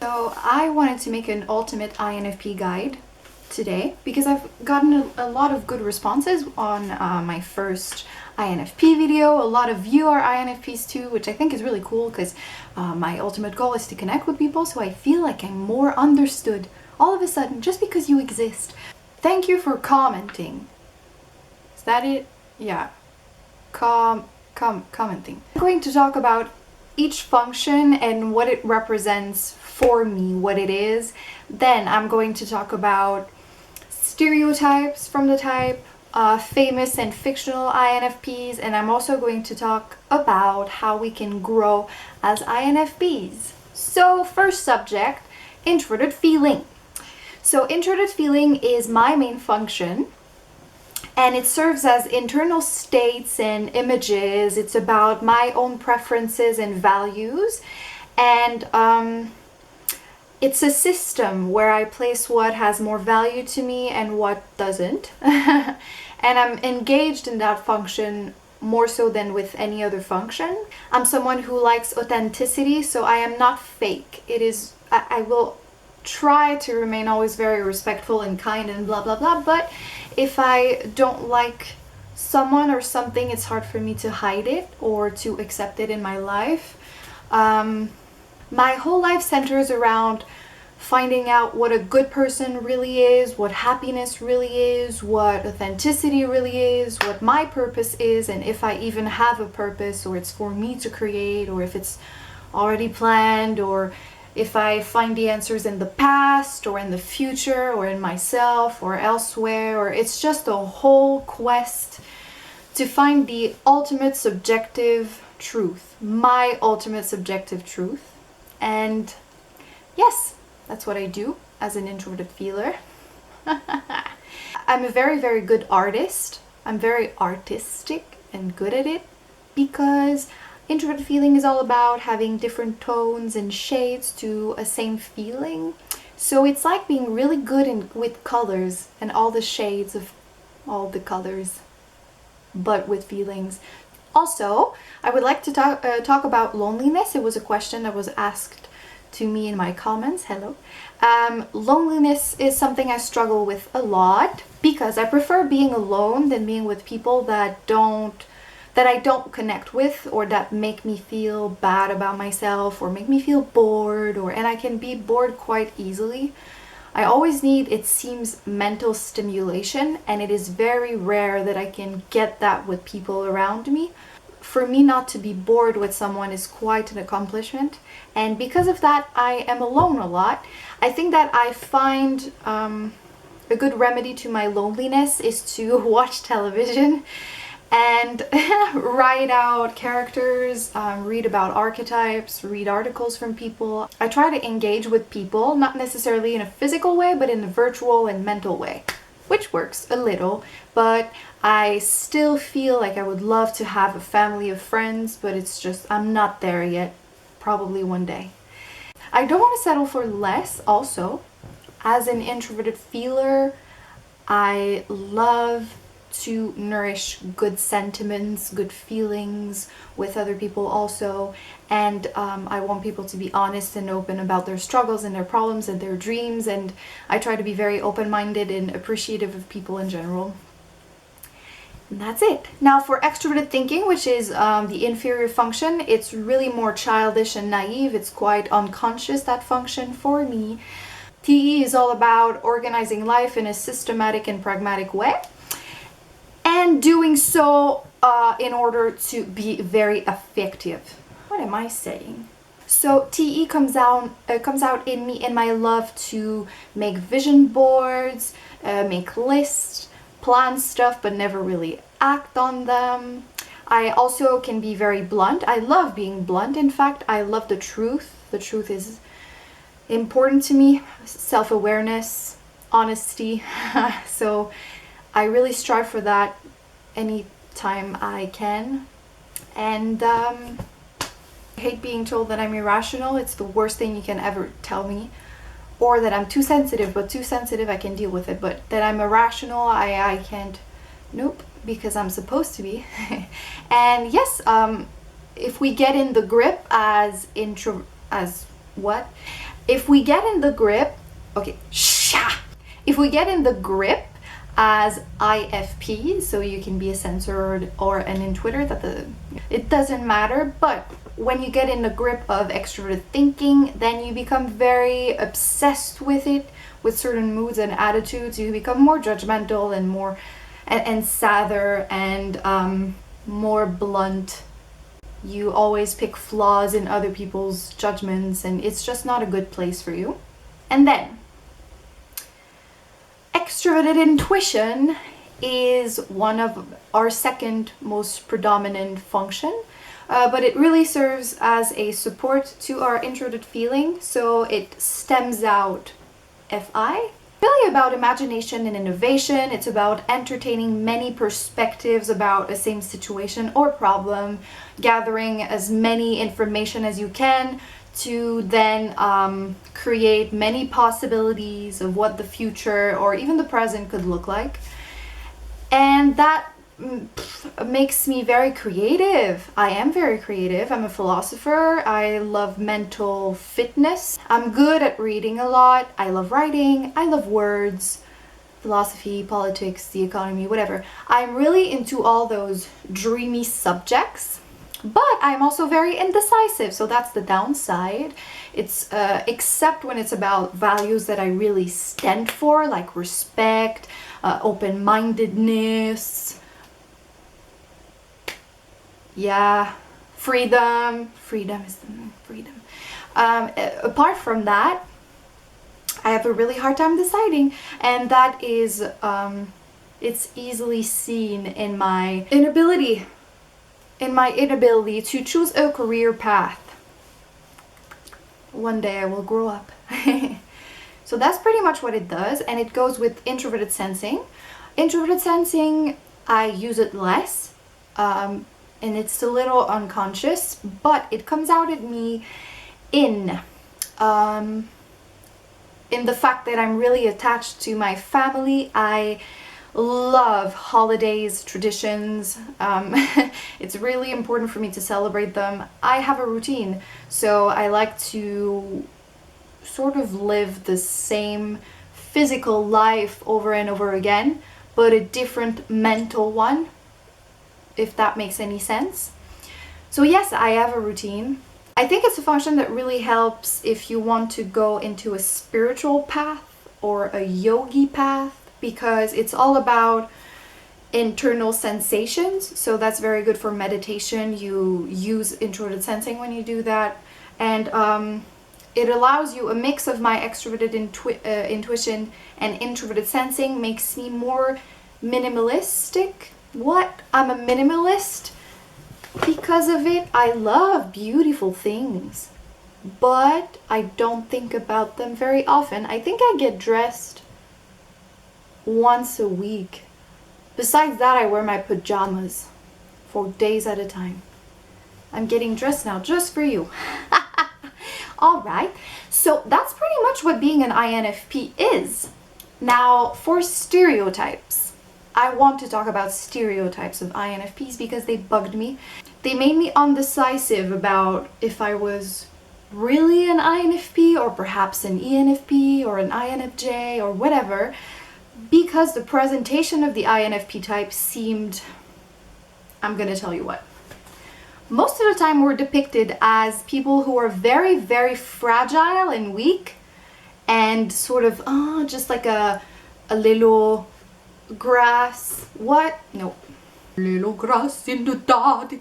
So I wanted to make an ultimate INFP guide today because I've gotten a lot of good responses on my first INFP video. A lot of you are INFPs too, which I think is really cool because my ultimate goal is to connect with people, so I feel like I'm more understood all of a sudden just because you exist. Thank you for commenting. Is that it? Yeah. Commenting. I'm going to talk about each function and what it represents for me, what it is. Then I'm going to talk about stereotypes from the type, famous and fictional INFPs, and I'm also going to talk about how we can grow as INFPs. So first subject, introverted feeling. So introverted feeling is my main function, and it serves as internal states and images. It's about my own preferences and values, and it's a system where I place what has more value to me and what doesn't. And I'm engaged in that function more so than with any other function. I'm someone who likes authenticity, so I am not fake. I will try to remain always very respectful and kind and blah blah blah, but if I don't like someone or something, it's hard for me to hide it or to accept it in my life. My whole life centers around finding out what a good person really is, what happiness really is, what authenticity really is, what my purpose is, and if I even have a purpose, or it's for me to create, or if it's already planned, or if I find the answers in the past or in the future or in myself or elsewhere, or it's just a whole quest to find the ultimate subjective truth, my ultimate subjective truth. And yes, that's what I do as an introverted feeler. I'm a very, very good artist. I'm very artistic and good at it because introverted feeling is all about having different tones and shades to a same feeling. So it's like being really good with colors and all the shades of all the colors, but with feelings. Also, I would like to talk about loneliness. It was a question that was asked to me in my comments. Hello. Loneliness is something I struggle with a lot because I prefer being alone than being with people that I don't connect with, or that make me feel bad about myself or make me feel bored, and I can be bored quite easily. I always need, it seems, mental stimulation, and it is very rare that I can get that with people around me. For me not to be bored with someone is quite an accomplishment, and because of that I am alone a lot. I think that I find a good remedy to my loneliness is to watch television and write out characters, read about archetypes, read articles from people. I try to engage with people, not necessarily in a physical way, but in a virtual and mental way, which works a little, but I still feel like I would love to have a family of friends, but it's just, I'm not there yet. Probably one day. I don't want to settle for less also. As an introverted feeler, I love to nourish good sentiments, good feelings with other people also, and I want people to be honest and open about their struggles and their problems and their dreams, and I try to be very open-minded and appreciative of people in general. And that's it. Now for extroverted thinking, which is the inferior function, it's really more childish and naive. It's quite unconscious, that function for me. TE is all about organizing life in a systematic and pragmatic way, and doing so in order to be very effective. What am I saying? So TE comes out in me in my love to make vision boards, make lists, plan stuff, but never really act on them. I also can be very blunt. I love being blunt. In fact, I love the truth. The truth is important to me. Self-awareness, honesty. So I really strive for that anytime I can. And I hate being told that I'm irrational. It's the worst thing you can ever tell me. Or that I'm too sensitive, but too sensitive I can deal with it. But that I'm irrational, I can't. Nope, because I'm supposed to be. And yes, if we get in the grip as If we get in the grip, okay, if we get in the grip as IFPs, so you can be a sensor or an intuitor, it doesn't matter, but when you get in the grip of extroverted thinking, then you become very obsessed with it, with certain moods and attitudes. You become more judgmental and more and sadder and more blunt. You always pick flaws in other people's judgments, and it's just not a good place for you. And then extroverted intuition is one of our second most predominant function, but it really serves as a support to our introverted feeling, so it stems out FI. Really about imagination and innovation. It's about entertaining many perspectives about a same situation or problem, gathering as many information as you can to then create many possibilities of what the future or even the present could look like. And that makes me very creative. I am very creative. I'm a philosopher. I love mental fitness. I'm good at reading a lot. I love writing. I love words, philosophy, politics, the economy, whatever. I'm really into all those dreamy subjects, but I'm also very indecisive, so that's the downside. It's except when it's about values that I really stand for, like respect, open-mindedness, freedom is the freedom. Apart from that, I have a really hard time deciding, and that is it's easily seen in my inability to choose a career path. One day I will grow up. So that's pretty much what it does, and it goes with introverted sensing. Introverted sensing, I use it less, and it's a little unconscious, but it comes out at me in the fact that I'm really attached to my family. I love holidays, traditions. It's really important for me to celebrate them. I have a routine, so I like to sort of live the same physical life over and over again, but a different mental one, if that makes any sense. So yes, I have a routine. I think it's a function that really helps if you want to go into a spiritual path or a yogi path, because it's all about internal sensations. So that's very good for meditation. You use introverted sensing when you do that, and it allows you a mix of my extroverted intuition and introverted sensing. Makes me more minimalistic. I'm a minimalist because of it. I love beautiful things, but I don't think about them very often. I think I get dressed once a week. Besides that, I wear my pajamas for days at a time. I'm getting dressed now just for you. All right, so that's pretty much what being an INFP is. Now, for stereotypes, I want to talk about stereotypes of INFPs because they bugged me. They made me undecisive about if I was really an INFP or perhaps an ENFP or an INFJ or whatever, because the presentation of the INFP type seemed, I'm gonna tell you what. Most of the time we're depicted as people who are very, very fragile and weak and sort of, just like a little grass. What? No. Little grass in the dark.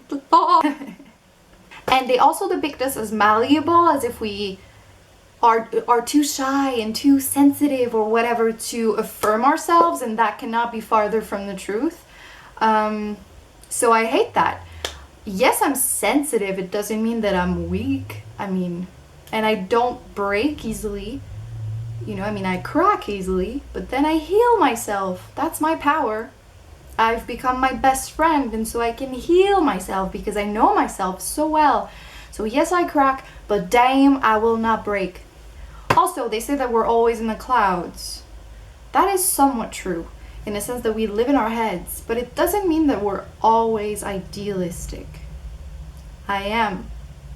And they also depict us as malleable, as if we are too shy and too sensitive or whatever to affirm ourselves, and that cannot be farther from the truth. So I hate that. Yes, I'm sensitive. It doesn't mean that I'm weak. And I don't break easily. I crack easily, but then I heal myself. That's my power. I've become my best friend, and so I can heal myself because I know myself so well. So yes, I crack, but damn, I will not break. Also, they say that we're always in the clouds. That is somewhat true, in a sense that we live in our heads, but it doesn't mean that we're always idealistic. I am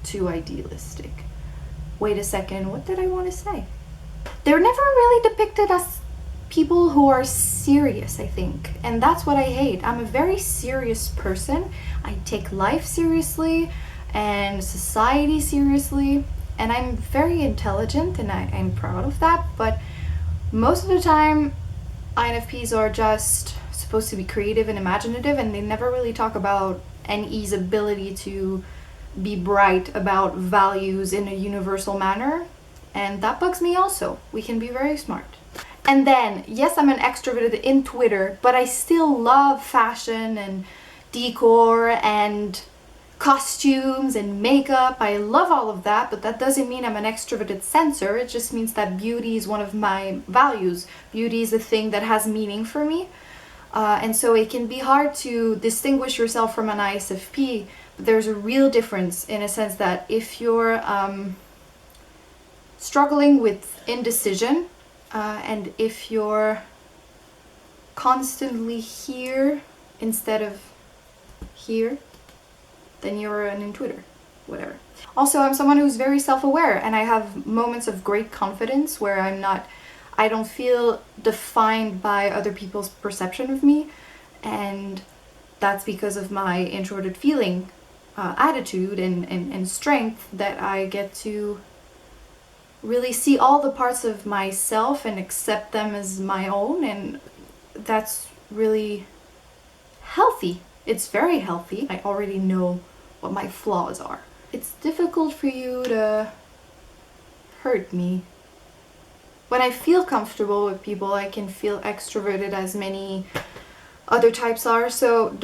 too idealistic. wait a second, what did I want to say? They're never really depicted as people who are serious, I think. And that's what I hate. I'm a very serious person. I take life seriously and society seriously. And I'm very intelligent and I'm proud of that. But most of the time, INFPs are just supposed to be creative and imaginative, and they never really talk about NE's ability to be bright about values in a universal manner. And that bugs me also. We can be very smart. And then, yes, I'm an extrovert in Twitter, but I still love fashion and decor and costumes and makeup. I love all of that, but that doesn't mean I'm an extroverted censor. It just means that beauty is one of my values. Beauty is a thing that has meaning for me. And so it can be hard to distinguish yourself from an ISFP, but there's a real difference in a sense that if you're struggling with indecision, and if you're constantly here instead of here, then you're an intuitor, whatever. Also, I'm someone who's very self-aware, and I have moments of great confidence where I don't feel defined by other people's perception of me, and that's because of my introverted feeling attitude and strength, that I get to really see all the parts of myself and accept them as my own, and that's really healthy. It's very healthy. I already know what my flaws are. It's difficult for you to hurt me. When I feel comfortable with people, I can feel extroverted as many other types are. So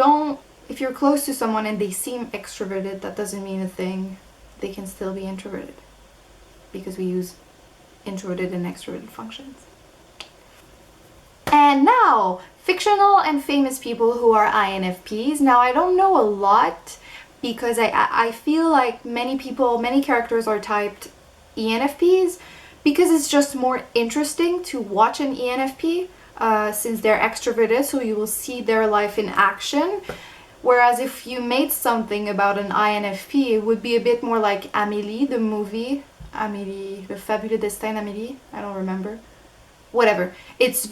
if you're close to someone and they seem extroverted, that doesn't mean a thing. They can still be introverted, because we use introverted and extroverted functions. And now, fictional and famous people who are INFPs. Now, I don't know a lot because I feel like many characters are typed ENFPs because it's just more interesting to watch an ENFP since they're extroverted, so you will see their life in action. Whereas if you made something about an INFP, it would be a bit more like Amélie, the movie. Amélie, Le Fabuleux Destin d'Amélie, I don't remember. Whatever. It's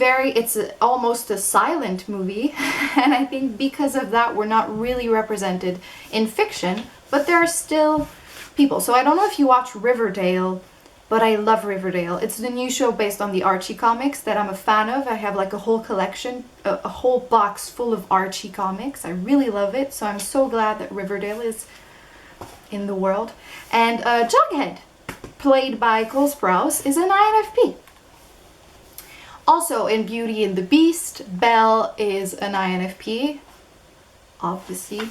almost a silent movie, and I think because of that we're not really represented in fiction, but there are still people. So I don't know if you watch Riverdale, but I love Riverdale. It's the new show based on the Archie comics that I'm a fan of. I have like a whole collection, a whole box full of Archie comics. I really love it, so I'm so glad that Riverdale is in the world. And Jughead, played by Cole Sprouse, is an INFP. Also in Beauty and the Beast, Belle is an INFP. Obviously,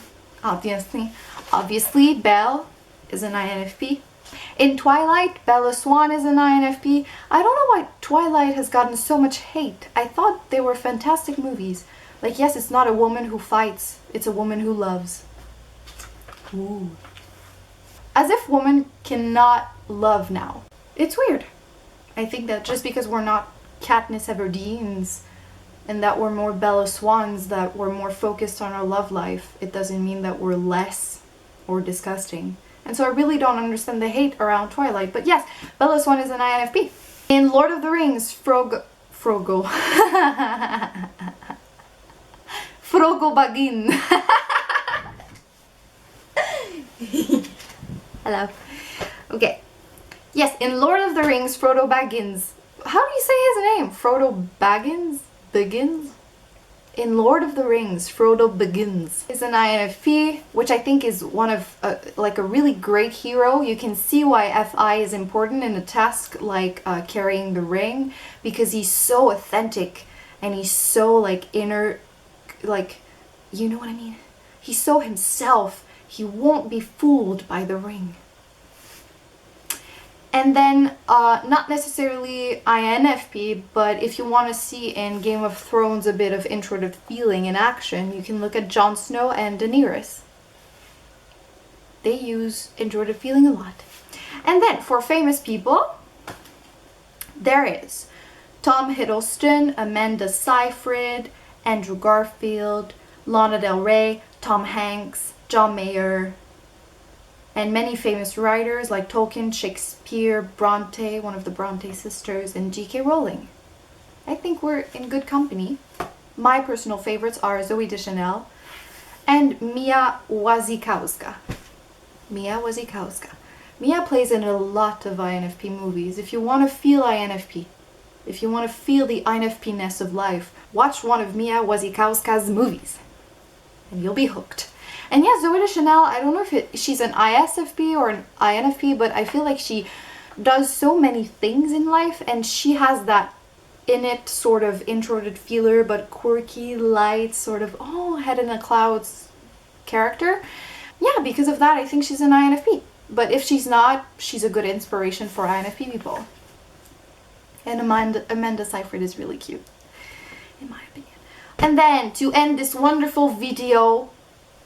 Belle is an INFP. In Twilight, Bella Swan is an INFP. I don't know why Twilight has gotten so much hate. I thought they were fantastic movies. Like, yes, it's not a woman who fights, it's a woman who loves. Ooh. As if women cannot love now. It's weird. I think that just because we're not Katniss Everdeen's and that we're more Bella Swans, that we're more focused on our love life, it doesn't mean that we're less or disgusting. And so I really don't understand the hate around Twilight. But yes, Bella Swan is an INFP. In Lord of the Rings, Frogo Baggins. Hello. Okay. Yes, in Lord of the Rings, Frodo Baggins. How do you say his name? Frodo Baggins? Begins? In Lord of the Rings, Frodo Baggins is an INFP, which I think is one of like a really great hero. You can see why FI is important in a task like carrying the ring, because he's so authentic and he's so like inner, like, you know what I mean? He's so himself. He won't be fooled by the ring. And then, not necessarily INFP, but if you want to see in Game of Thrones a bit of introverted feeling in action, you can look at Jon Snow and Daenerys. They use introverted feeling a lot. And then, for famous people, there is Tom Hiddleston, Amanda Seyfried, Andrew Garfield, Lana Del Rey, Tom Hanks, John Mayer, and many famous writers like Tolkien, Shakespeare, Bronte, one of the Bronte sisters, and J.K. Rowling. I think we're in good company. My personal favorites are Zooey Deschanel and Mia Wasikowska. Mia Wasikowska. Mia plays in a lot of INFP movies. If you want to feel INFP, if you want to feel the INFP-ness of life, watch one of Mia Wasikowska's movies and you'll be hooked. And yeah, Zooey Deschanel, I don't know if she's an ISFP or an INFP, but I feel like she does so many things in life, and she has that innate sort of introverted feeler but quirky, light, sort of, head in the clouds character. Yeah, because of that, I think she's an INFP. But if she's not, she's a good inspiration for INFP people. And Amanda Seyfried is really cute, in my opinion. And then, to end this wonderful video,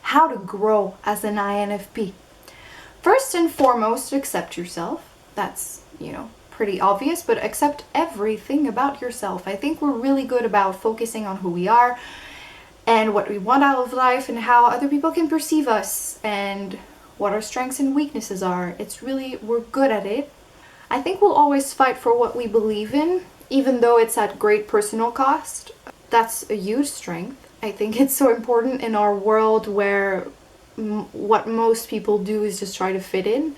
how to grow as an INFP. First and foremost, accept yourself. That's, pretty obvious, but accept everything about yourself. I think we're really good about focusing on who we are and what we want out of life and how other people can perceive us and what our strengths and weaknesses are. We're good at it. I think we'll always fight for what we believe in, even though it's at great personal cost. That's a huge strength. I think it's so important in our world where what most people do is just try to fit in.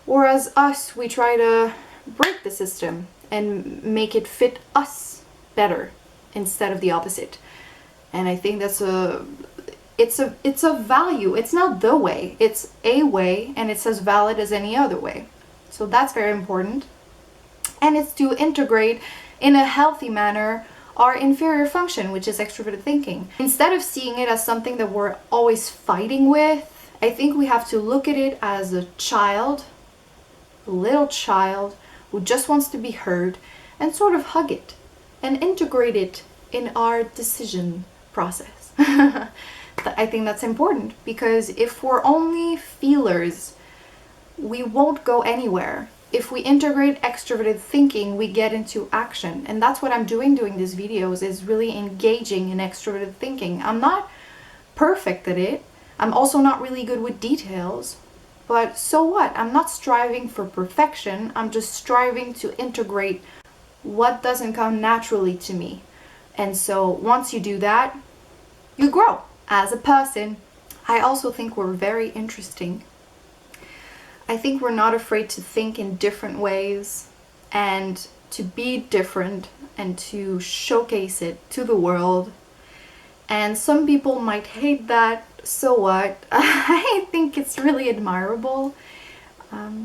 Whereas us, we try to break the system and make it fit us better instead of the opposite. And I think it's a value. It's not the way, it's a way, and it's as valid as any other way. So that's very important. And it's to integrate in a healthy manner our inferior function, which is extroverted thinking. Instead of seeing it as something that we're always fighting with, I think we have to look at it as a child, a little child who just wants to be heard, and sort of hug it and integrate it in our decision process. I think that's important, because if we're only feelers, we won't go anywhere. If we integrate extroverted thinking, we get into action. And that's what I'm doing these videos, is really engaging in extroverted thinking. I'm not perfect at it. I'm also not really good with details. But so what? I'm not striving for perfection. I'm just striving to integrate what doesn't come naturally to me. And so once you do that, you grow as a person. I also think we're very interesting. I think we're not afraid to think in different ways and to be different and to showcase it to the world. And some people might hate that. So what? I think it's really admirable.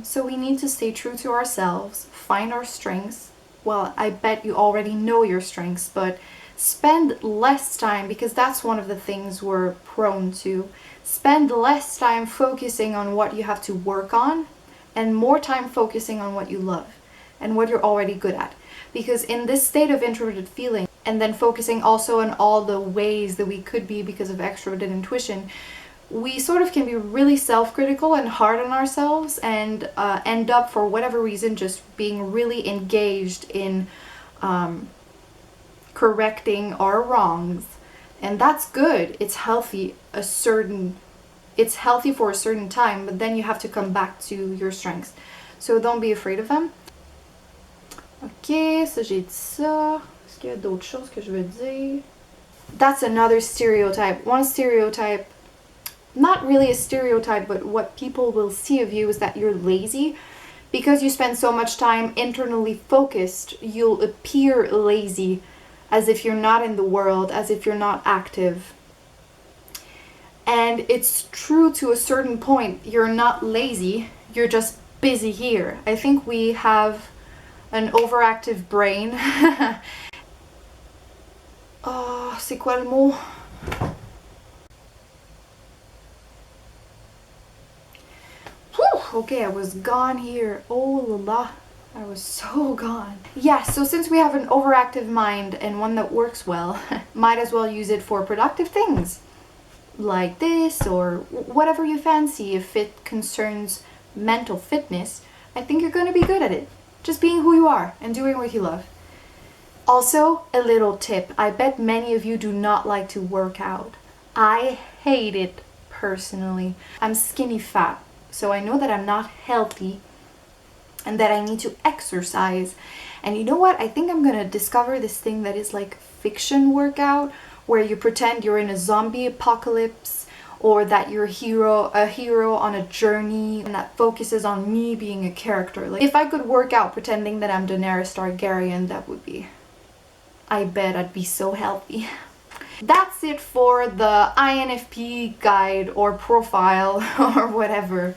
So we need to stay true to ourselves, find our strengths. Well, I bet you already know your strengths, but spend less time, because that's one of the things we're prone to. Spend less time focusing on what you have to work on and more time focusing on what you love and what you're already good at. Because in this state of introverted feeling, and then focusing also on all the ways that we could be because of extroverted intuition, we sort of can be really self-critical and hard on ourselves and end up, for whatever reason, just being really engaged in correcting our wrongs. And that's good. It's healthy it's healthy for a certain time, but then you have to come back to your strengths. So don't be afraid of them. Ok, ça j'ai dit ça. Est-ce qu'il y a d'autres choses que je veux dire? That's another stereotype. One stereotype, not really a stereotype, but what people will see of you is that you're lazy. Because you spend so much time internally focused, you'll appear lazy, as if you're not in the world, as if you're not active. And it's true to a certain point. You're not lazy, you're just busy here. I think we have an overactive brain. Oh, c'est quoi le mot? Whew, okay, I was gone here. Oh la la. I was so gone. Yeah, so since we have an overactive mind and one that works well, might as well use it for productive things. Like this, or whatever you fancy. If it concerns mental fitness, I think you're going to be good at it. Just being who you are and doing what you love. Also, a little tip. I bet many of you do not like to work out. I hate it personally. I'm skinny fat, So I know that I'm not healthy and that I need to exercise. And you know what? I think I'm gonna discover this thing that is like fiction workout, where you pretend you're in a zombie apocalypse, or that you're a hero on a journey, and that focuses on me being a character. Like, if I could work out pretending that I'm Daenerys Targaryen, that would be, I bet I'd be so healthy. That's it for the INFP guide or profile or whatever.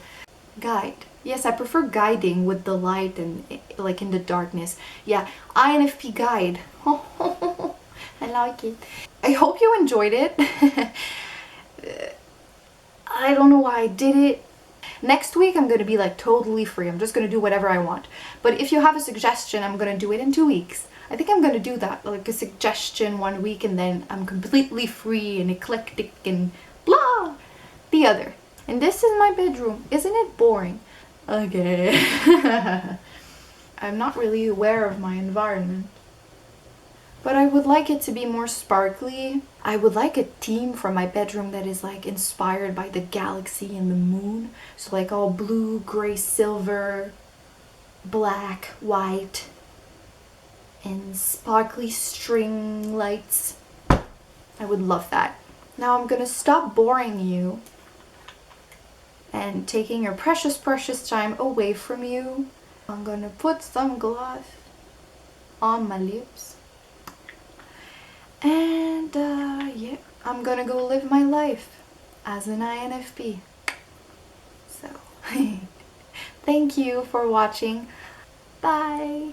Guide. Yes, I prefer guiding with the light and like in the darkness. Yeah, INFP guide. I like it. I hope you enjoyed it. I don't know why I did it. Next week I'm gonna be like totally free. I'm just gonna do whatever I want. But if you have a suggestion, I'm gonna do it in 2 weeks. I think I'm gonna do that, like a suggestion 1 week and then I'm completely free and eclectic and blah the other. And this is my bedroom. Isn't it boring? Okay. I'm not really aware of my environment. But I would like it to be more sparkly. I would like a theme for my bedroom that is like inspired by the galaxy and the moon. So like all blue, gray, silver, black, white, and sparkly string lights. I would love that. Now I'm gonna stop boring you and taking your precious, precious time away from you. I'm gonna put some gloss on my lips. And yeah, I'm gonna go live my life as an INFP. So, thank you for watching. Bye!